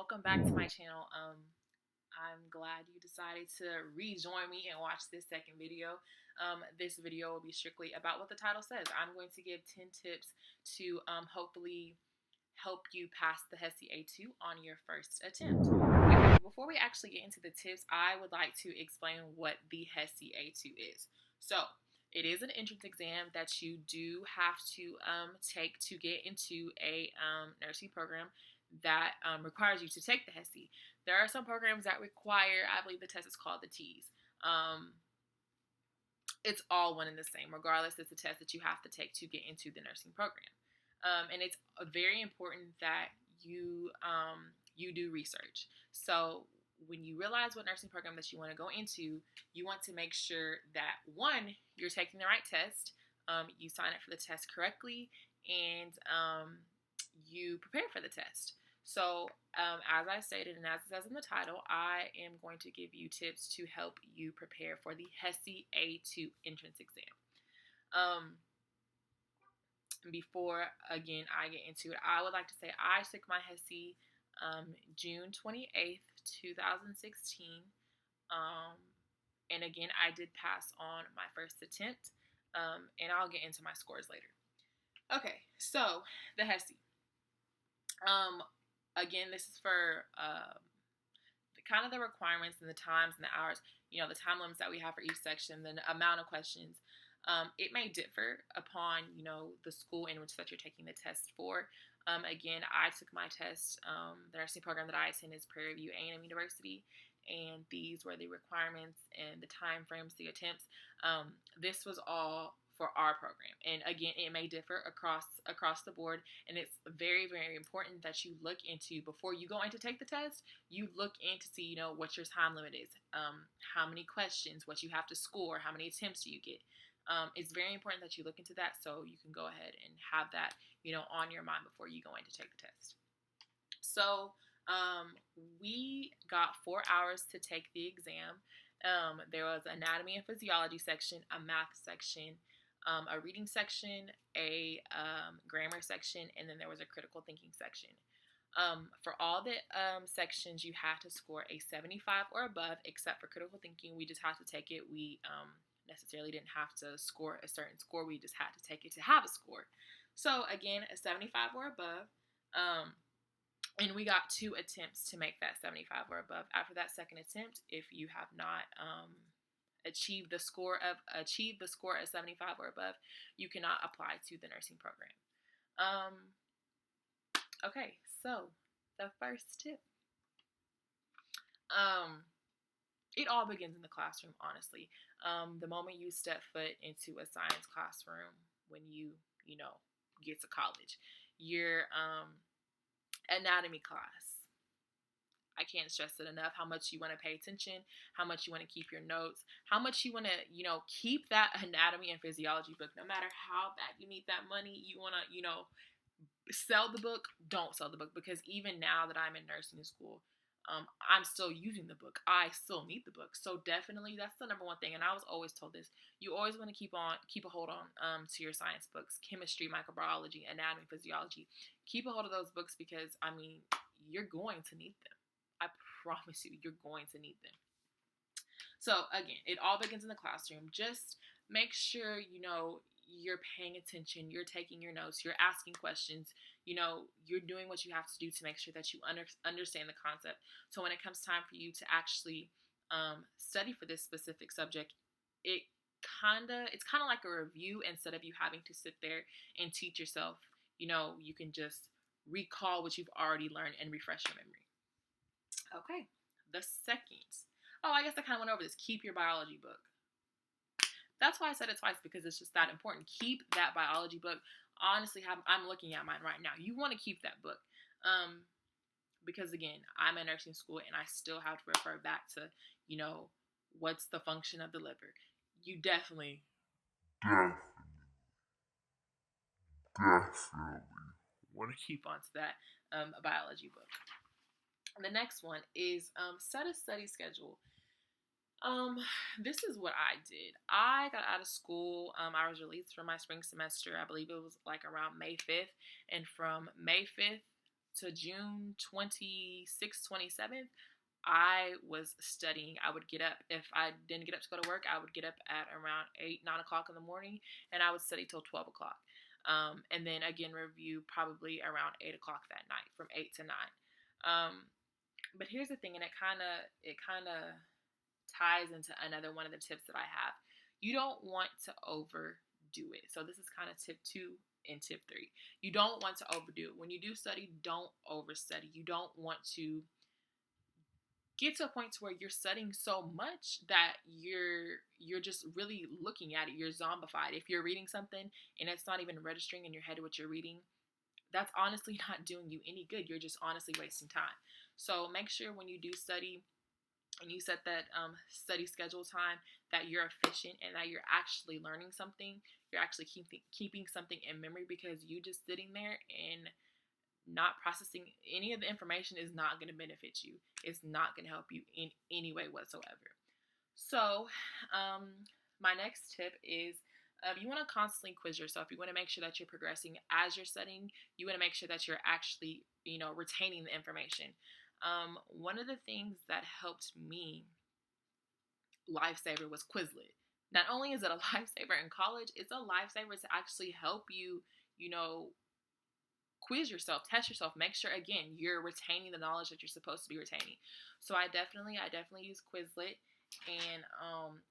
welcome back to my channel. I'm glad you decided to rejoin me and watch this second video. This video will be strictly about what the title says. I'm going to give 10 tips to hopefully help you pass the HESI A2 on your first attempt. Okay, before we actually get into the tips, I would like to explain what the HESI A2 is. So, it is an entrance exam that you do have to take to get into a nursing program that requires you to take the HESI. There are some programs that require, I believe the test is called the TEAS. It's all one and the same, regardless. It's a test that you have to take to get into the nursing program. And it's very important that you do research. So when you realize what nursing program that you want to go into, you want to make sure that, one, you're taking the right test, you sign up for the test correctly, and you prepare for the test. So as I stated, and as it says in the title, I am going to give you tips to help you prepare for the HESI A2 entrance exam. Before, again, I get into it, I would like to say I took my HESI June 28th, 2016. And again, I did pass on my first attempt, and I'll get into my scores later. Okay, so the HESI. Again, this is for kind of the requirements and the times and the hours, the time limits that we have for each section, the amount of questions. It may differ upon, the school in which that you're taking the test for. Again, I took my test, the nursing program that I attend is Prairie View A&M University, and these were the requirements and the time frames, the attempts. This was all for our program, and again, it may differ across the board, and it's very, very important that you look into, before you go in to take the test, you look in to see, what your time limit is, how many questions, what you have to score, how many attempts do you get. It's very important that you look into that, so you can go ahead and have that, on your mind before you go in to take the test. So we got 4 hours to take the exam. There was an anatomy and physiology section, a math section, a reading section, a grammar section, and then there was a critical thinking section. For all the sections, you have to score a 75 or above, except for critical thinking. We just have to take it. We necessarily didn't have to score a certain score. We just had to take it to have a score. So again, a 75 or above. And we got 2 attempts to make that 75 or above. After that second attempt, if you have not achieved the score at 75 or above, you cannot apply to the nursing program. Okay, so the first tip. It all begins in the classroom, honestly. The moment you step foot into a science classroom, when you get to college, your anatomy class, I can't stress it enough how much you want to pay attention, how much you want to keep your notes, how much you want to, keep that anatomy and physiology book. No matter how bad you need that money, you want to, sell the book, don't sell the book, because even now that I'm in nursing school, I'm still using the book. I still need the book. So definitely that's the number one thing. And I was always told this. You always want to keep a hold on to your science books, chemistry, microbiology, anatomy, physiology. Keep a hold of those books because, you're going to need them. I promise you, you're going to need them. So again, it all begins in the classroom. Just make sure, you're paying attention, you're taking your notes, you're asking questions, you're doing what you have to do to make sure that you understand the concept. So when it comes time for you to actually study for this specific subject, it's kind of like a review. Instead of you having to sit there and teach yourself, you can just recall what you've already learned and refresh your memory. Okay, the second. Oh, I guess I kind of went over this. Keep your biology book. That's why I said it twice, because it's just that important. Keep that biology book. Honestly, I'm looking at mine right now. You want to keep that book. Because again, I'm in nursing school and I still have to refer back to, what's the function of the liver. You definitely want to keep onto that biology book. The next one is set a study schedule. This is what I did. I got out of school. I was released from my spring semester. I believe it was like around May 5th. And from May 5th to June 26th, 27th, I was studying. I would get up. If I didn't get up to go to work, I would get up at around 8, 9 o'clock in the morning, and I would study till 12 o'clock. And then again, review probably around 8 o'clock that night, from 8 to 9. But here's the thing, and it kind of ties into another one of the tips that I have. You don't want to overdo it. So this is kind of tip 2 and tip 3. You don't want to overdo it. When you do study, don't overstudy. You don't want to get to a point where you're studying so much that you're just really looking at it. You're zombified. If you're reading something and it's not even registering in your head what you're reading, that's honestly not doing you any good. You're just honestly wasting time. So make sure when you do study and you set that study schedule time, that you're efficient and that you're actually learning something. You're actually keeping something in memory, because you just sitting there and not processing any of the information is not going to benefit you. It's not going to help you in any way whatsoever. So my next tip is you want to constantly quiz yourself. You want to make sure that you're progressing as you're studying. You want to make sure that you're actually, retaining the information. One of the things that helped me lifesaver was Quizlet. Not only is it a lifesaver in college, it's a lifesaver to actually help you, quiz yourself, test yourself, make sure, again, you're retaining the knowledge that you're supposed to be retaining. So I definitely use Quizlet. And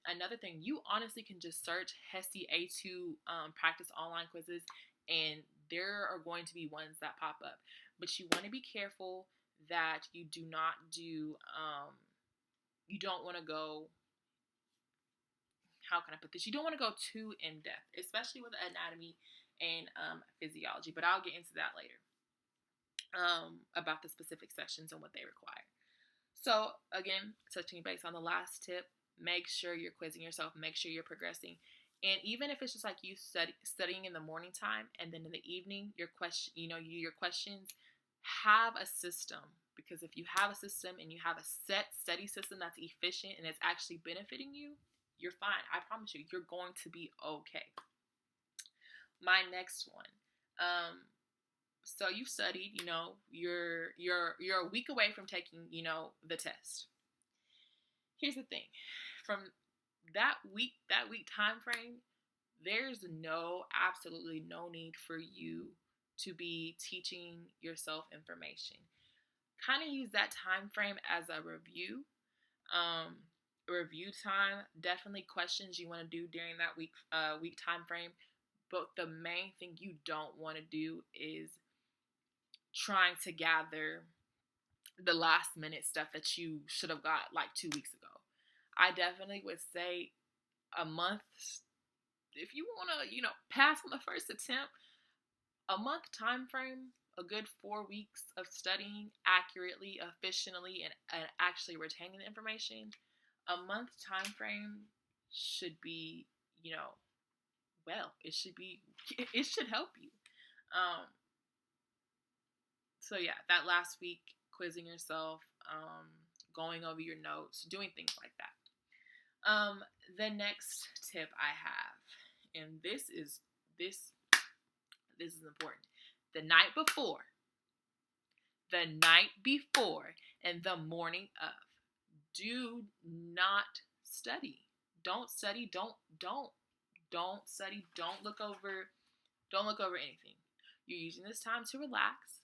another thing, you honestly can just search HESI A2 practice online quizzes, and there are going to be ones that pop up. But you want to be careful that you do not do, you don't want to go, how can I put this? You don't want to go too in depth, especially with anatomy and physiology. But I'll get into that later, about the specific sections and what they require. So again, touching base on the last tip, make sure you're quizzing yourself, make sure you're progressing. And even if it's just like you studying in the morning time, and then in the evening, your questions, have a system. Because if you have a system and you have a set study system that's efficient and it's actually benefiting you, you're fine. I promise you, you're going to be okay. My next one. So you've studied, you're a week away from taking, the test. Here's the thing. From that week time frame, there's absolutely no need for you to be teaching yourself information. Kind of use that time frame as a review. Review time, definitely questions you want to do during that week time frame. But the main thing you don't want to do is trying to gather the last minute stuff that you should have got like 2 weeks ago. I definitely would say a month. If you want to, pass on the first attempt, a month time frame, a good 4 weeks of studying accurately, efficiently, and actually retaining the information. A month time frame should be, it should help you. So yeah, that last week, quizzing yourself, going over your notes, doing things like that. The next tip I have, and this is important. The night before, and the morning of, do not study. Don't study. Don't study. Don't look over anything. You're using this time to relax.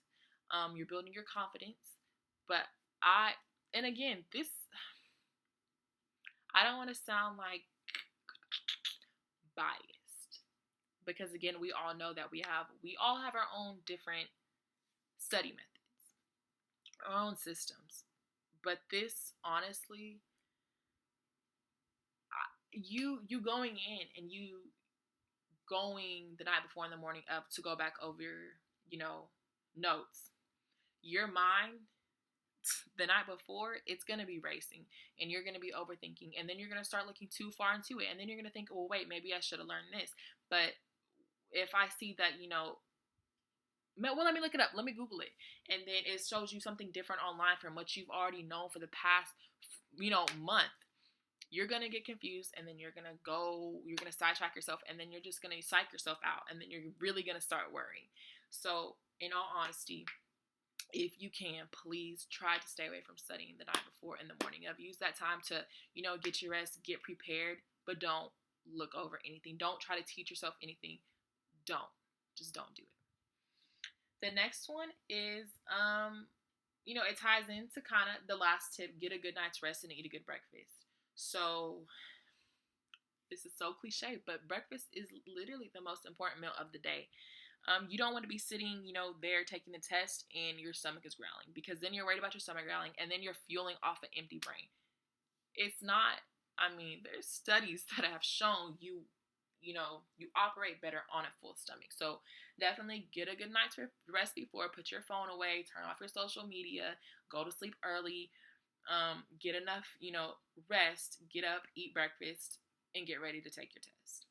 You're building your confidence. But I don't want to sound like biased, because again, we all know that we all have our own different study methods, our own systems. But this, honestly, you going in and you going the night before in the morning up to go back over notes, your mind the night before, it's going to be racing, and you're going to be overthinking, and then you're going to start looking too far into it, and then you're going to think, well, wait, maybe I should have learned this. But if I see that, well, let me look it up, let me Google it, and then it shows you something different online from what you've already known for the past, month, you're going to get confused, and then you're going to sidetrack yourself, and then you're just going to psych yourself out, and then you're really going to start worrying. So, in all honesty, if you can, please try to stay away from studying the night before in the morning of. Use that time to, get your rest, get prepared, but don't look over anything. Don't try to teach yourself anything. Don't. Just don't do it. The next one is, it ties into kind of the last tip: get a good night's rest and eat a good breakfast. So, this is so cliche, but breakfast is literally the most important meal of the day. You don't want to be sitting, there taking the test and your stomach is growling, because then you're worried about your stomach growling and then you're fueling off an empty brain. It's not, there's studies that have shown you operate better on a full stomach. So definitely get a good night's rest before. Put your phone away, turn off your social media, go to sleep early, get enough, rest, get up, eat breakfast, and get ready to take your test.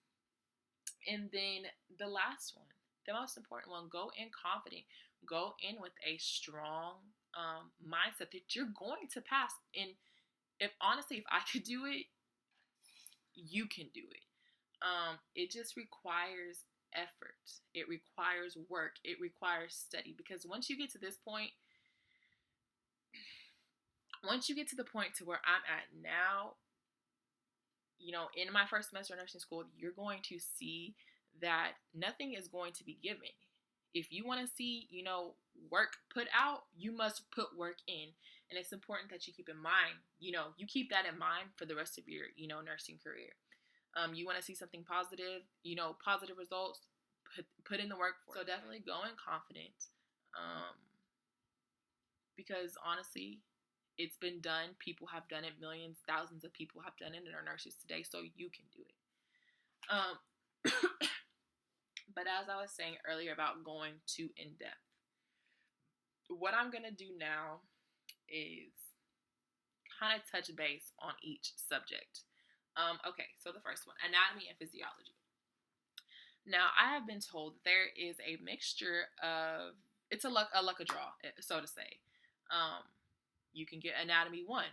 And then the last one, the most important one, go in confident. Go in with a strong mindset that you're going to pass. And if I could do it, you can do it. It just requires effort. It requires work. It requires study. Because once you get to this point, to where I'm at now, in my first semester of nursing school, you're going to see that nothing is going to be given. If you want to see, work put out, you must put work in. And it's important that you keep in mind, you keep that in mind for the rest of your, nursing career. You want to see something positive, positive results, put in the work for it. So definitely go in confident. Because honestly, it's been done. People have done it. Millions, thousands of people have done it and are nurses today, so you can do it. But as I was saying earlier about going too in depth, what I'm going to do now is kind of touch base on each subject. Okay, so the first one, anatomy and physiology. Now, I have been told that there is a mixture of, it's a luck of draw, so to say. You can get anatomy 1,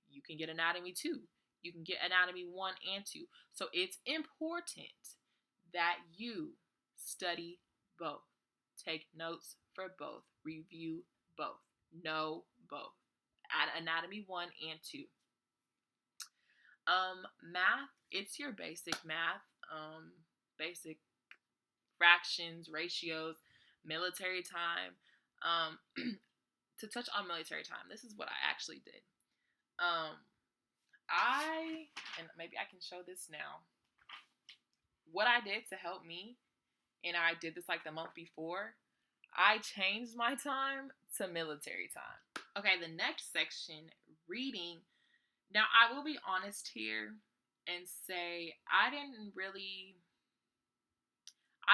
you can get anatomy 2, you can get anatomy 1 and 2. So it's important that you study both. Take notes for both. Review both. Know both. At anatomy 1 and 2. Math, it's your basic math, basic fractions, ratios, military time. To touch on military time, this is what I actually did. And maybe I can show this now. What I did to help me, and I did this like the month before, I changed my time to military time. Okay, the next section, reading. Now, I will be honest here and say I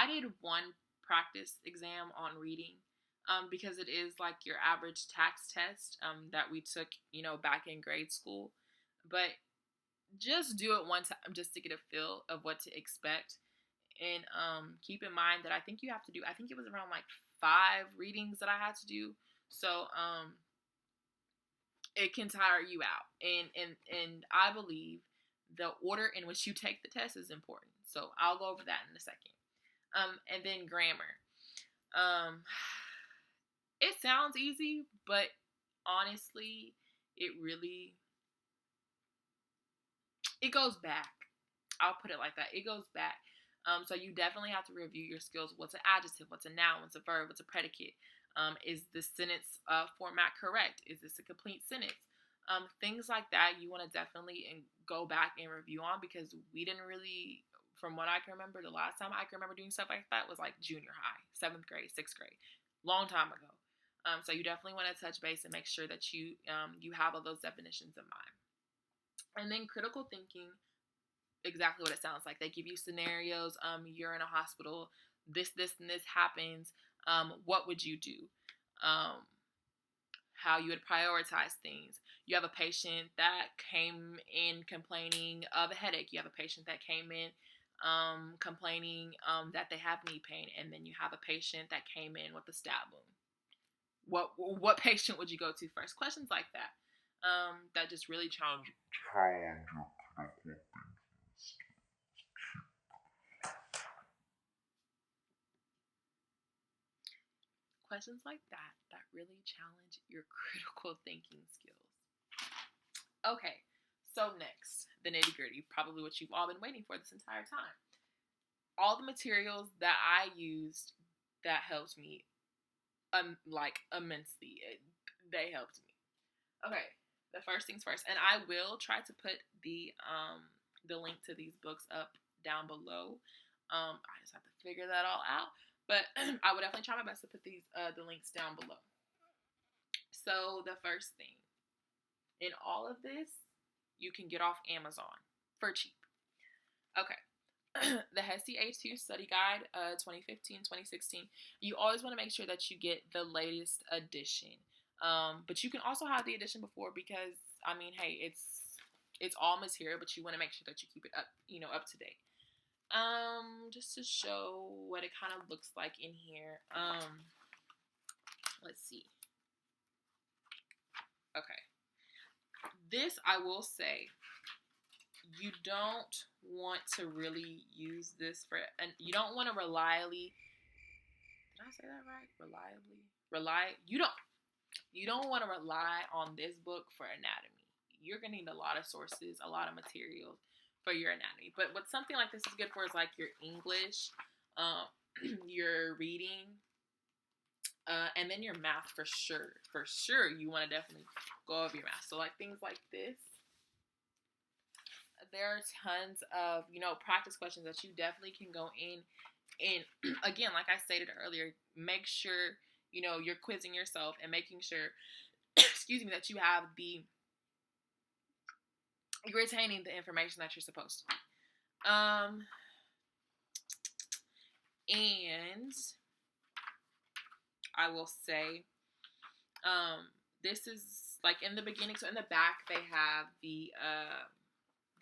did one practice exam on reading, because it is like your average tax test that we took, back in grade school. But just do it one time just to get a feel of what to expect. And keep in mind that I think it was around like 5 readings that I had to do. So it can tire you out. And I believe the order in which you take the test is important. So I'll go over that in a second. And then grammar. It sounds easy, but honestly, it goes back. I'll put it like that. It goes back. So you definitely have to review your skills. What's an adjective? What's a noun? What's a verb? What's a predicate? Is the sentence format correct? Is this a complete sentence? Things like that you want to definitely go back and review on, because we didn't really, from what I can remember, the last time I can remember doing stuff like that was like junior high, 7th grade, 6th grade, long time ago. So you definitely want to touch base and make sure that you have all those definitions in mind. And then critical thinking, exactly what it sounds like. They give you scenarios. You're in a hospital. This, and this happens. What would you do? How you would prioritize things. You have a patient that came in complaining of a headache. You have a patient that came in complaining that they have knee pain, and then you have a patient that came in with a stab wound. What patient would you go to first? Questions like that. That just really challenge your critical questions like that really challenge your critical thinking skills. Okay, so next, the nitty gritty, probably what you've all been waiting for this entire time. All the materials that I used that helped me, like immensely. They helped me. Okay, the first things first, and I will try to put the link to these books up down below. I just have to figure that all out. But I would definitely try my best to put these the links down below. So the first thing, in all of this, you can get off Amazon for cheap. Okay. The HESI A2 study guide, 2015-2016. You always want to make sure that you get the latest edition. But you can also have the edition before because, I mean, hey, it's all material, but you want to make sure that you keep it up, up to date. Just to show what it kind of looks like in here. Let's see. Okay. This, I will say, you don't want to really use this for, and you don't want to reliably, did I say that right? You don't want to rely on this book for anatomy. You're going to need a lot of sources, a lot of materials for your anatomy. But what something like this is good for is like your English, your reading, and then your math for sure. For sure, you want to definitely go over your math. So like things like this. There are tons of, practice questions that you definitely can go in. And again, like I stated earlier, make sure, you're quizzing yourself and making sure, excuse me, that you're retaining the information that you're supposed to. And I will say, this is like in the beginning. So in the back, they have the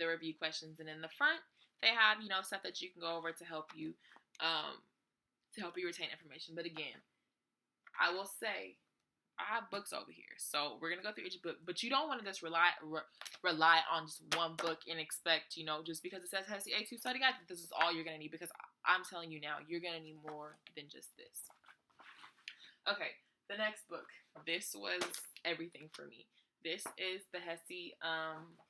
review questions, and in the front, they have, stuff that you can go over to help you retain information. But again, I will say, I have books over here, so we're gonna go through each book. But you don't want to just rely on just one book and expect, just because it says HESI A2 study guide, that this is all you're gonna need. Because I'm telling you now, you're gonna need more than just this. Okay, the next book. This was everything for me. This is the HESI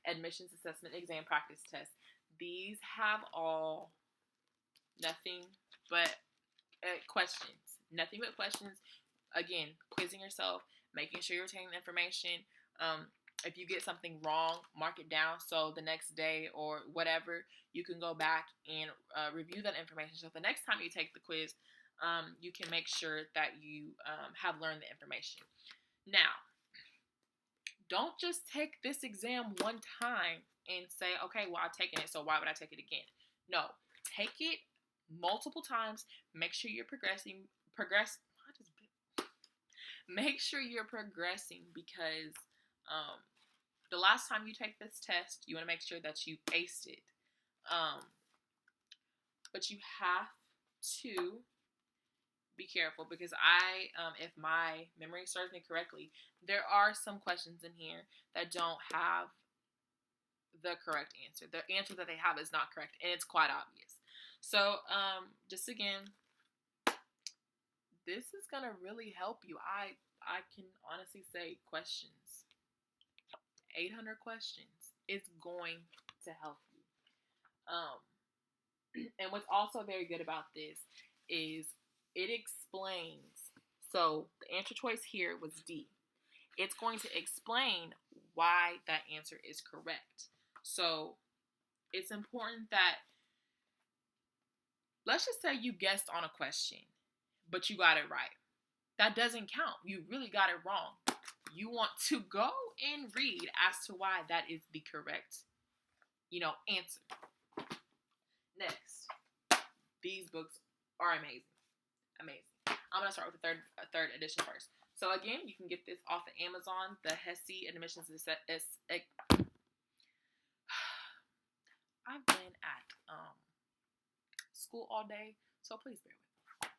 Admissions Assessment Exam Practice Test. These have all nothing but questions. Nothing but questions. Again, quizzing yourself, making sure you're retaining the information. If you get something wrong, mark it down so the next day or whatever, you can go back and review that information. So the next time you take the quiz, you can make sure that you have learned the information. Now, don't just take this exam one time and say, okay, well, I've taken it, so why would I take it again? No, take it multiple times. Make sure you're Make sure you're progressing, because the last time you take this test, you want to make sure that you aced it. But you have to be careful, because if my memory serves me correctly, there are some questions in here that don't have the correct answer. The answer that they have is not correct, and it's quite obvious. So, just again, this is gonna really help you. I can honestly say questions, 800 questions, is going to help you. And what's also very good about this is it explains. So the answer choice here was D. It's going to explain why that answer is correct. So it's important that, let's just say you guessed on a question, but you got it right. That doesn't count. You really got it wrong. You want to go and read as to why that is the correct, answer. Next, these books are amazing. Amazing. I'm going to start with the third edition first. So again, you can get this off of Amazon, the HESI Admissions I've been at school all day, so please bear with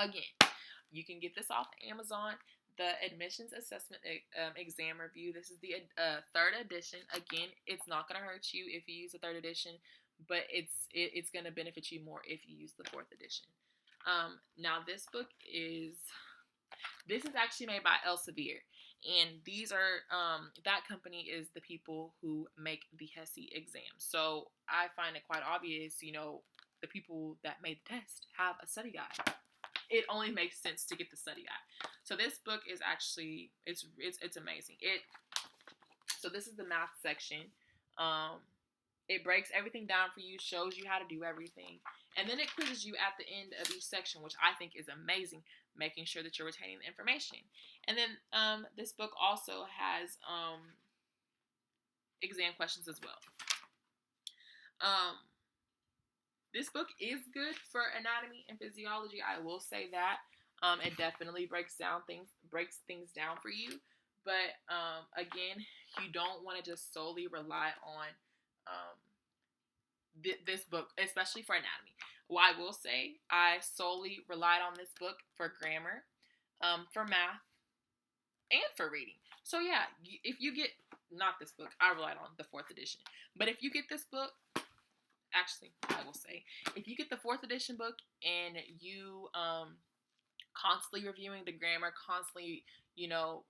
me. Again, you can get this off of Amazon, the Admissions Assessment Exam Review. This is the third edition. Again, it's not going to hurt you if you use the third edition, but it's going to benefit you more if you use the fourth edition. Now this book is actually made by Elsevier, and these are that company is the people who make the HESI exam. So I find it quite obvious, the people that made the test have a study guide. It only makes sense to get the study guide. So this book is actually it's amazing. So this is the math section. It breaks everything down for you, shows you how to do everything, and then it quizzes you at the end of each section, which I think is amazing, making sure that you're retaining the information. And then this book also has exam questions as well. This book is good for anatomy and physiology. I will say that. It definitely breaks things down for you. But again, you don't want to just solely rely on this book, especially for anatomy. Well, I will say I solely relied on this book for grammar, for math, and for reading. So yeah, if you get, not this book, I relied on the 4th edition. But if you get this book, actually, I will say, if you get the 4th edition book and you constantly reviewing the grammar, constantly,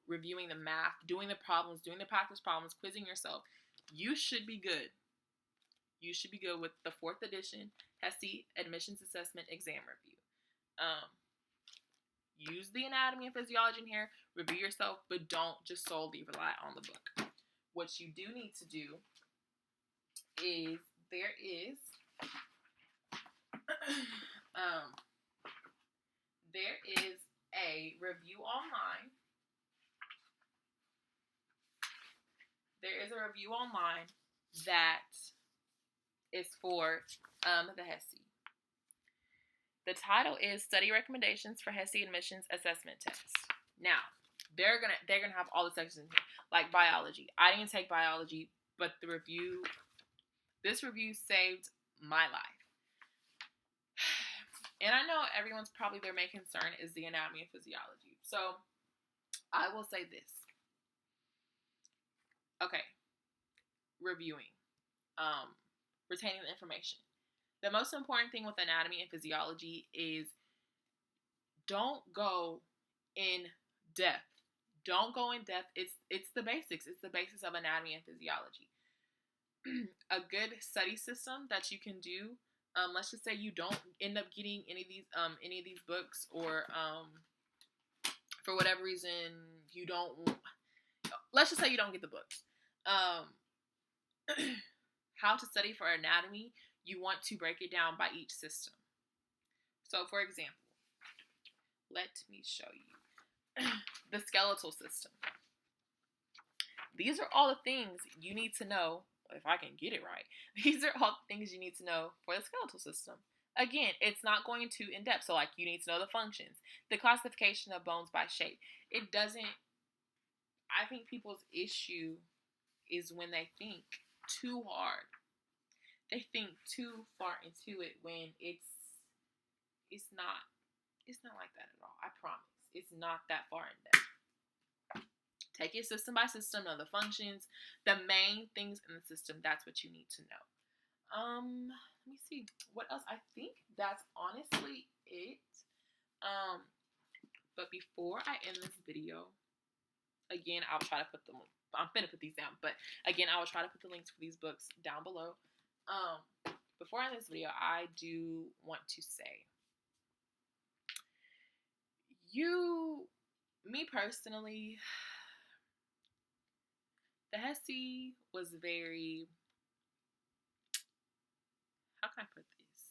reviewing the math, doing the problems, doing the practice problems, quizzing yourself, you should be good. You should be good with the 4th edition HESI Admissions Assessment Exam Review. Use the anatomy and physiology in here, review yourself, but don't just solely rely on the book. What you do need to do is there is a review online. There is a review online that is for the HESI. The title is Study Recommendations for HESI Admissions Assessment Test. Now, they're gonna have all the sections in here, like biology. I didn't take biology, but this review saved my life. And I know everyone's probably, their main concern is the anatomy and physiology. So I will say this. Okay, reviewing, retaining the information. The most important thing with anatomy and physiology is don't go in depth. Don't go in depth. It's the basics. It's the basics of anatomy and physiology. A good study system that you can do. Let's just say you don't end up getting any of these books, or for whatever reason you don't. Let's just say you don't get the books. How to study for anatomy, you want to break it down by each system. So, for example, let me show you the skeletal system. These are all the things you need to know, if I can get it right. These are all the things you need to know for the skeletal system. Again, it's not going too in depth. So, you need to know the functions, the classification of bones by shape. It doesn't. I think people's issue is when they think too hard. They think too far into it when it's not like that at all. I promise. It's not that far in depth. Take it system by system, know the functions, the main things in the system. That's what you need to know. Let me see. What else? I think that's honestly it. But before I end this video, again, I'll try to put them. I'm gonna put these down, but again, I will try to put the links for these books down below. Before I end this video, I do want to say, me personally, the HESI was very, how can I put this?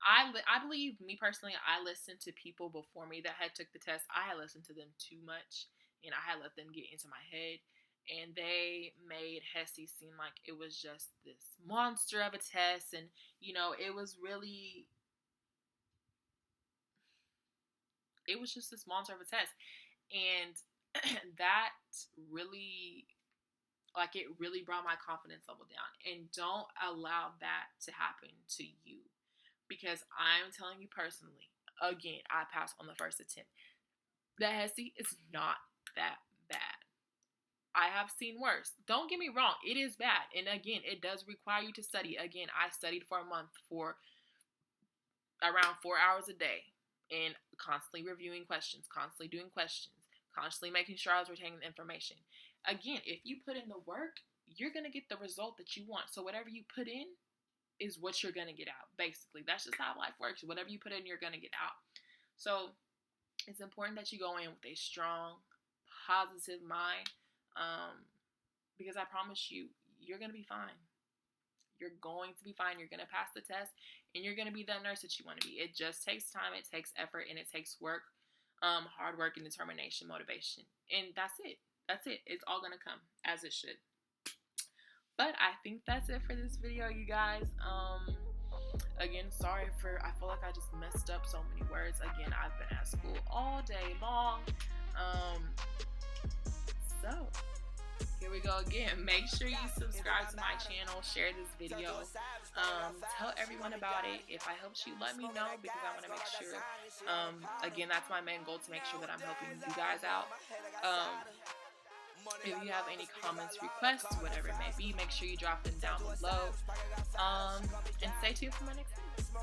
I believe, me personally, I listened to people before me that had took the test. I had listened to them too much, and I had let them get into my head, and they made HESI seem like it was just this monster of a test, and, it was just this monster of a test, and that really, it really brought my confidence level down, and don't allow that to happen to you. Because I'm telling you personally, again, I passed on the first attempt. The HESI is not that bad. I have seen worse. Don't get me wrong, it is bad. And again, it does require you to study. Again, I studied for a month for around 4 hours a day and constantly reviewing questions, constantly doing questions, constantly making sure I was retaining the information. Again, if you put in the work, you're going to get the result that you want. So whatever you put in is what you're going to get out. Basically, that's just how life works. Whatever you put in, you're going to get out. So it's important that you go in with a strong, positive mind, because I promise you, you're going to be fine. You're going to be fine. You're going to pass the test, and you're going to be that nurse that you want to be. It just takes time, it takes effort, and it takes work, hard work, and determination, motivation. And that's it. That's it. It's all going to come as it should. But I think that's it for this video, you guys. Again, sorry for, I feel like I just messed up so many words. Again, I've been at school all day long. So here we go again. Make sure you subscribe to my channel, share this video, tell everyone about it. If I helped you, let me know, because I want to make sure, again, that's my main goal, to make sure that I'm helping you guys out. If you have any comments, requests, whatever it may be, make sure you drop them down below. And stay tuned for my next video.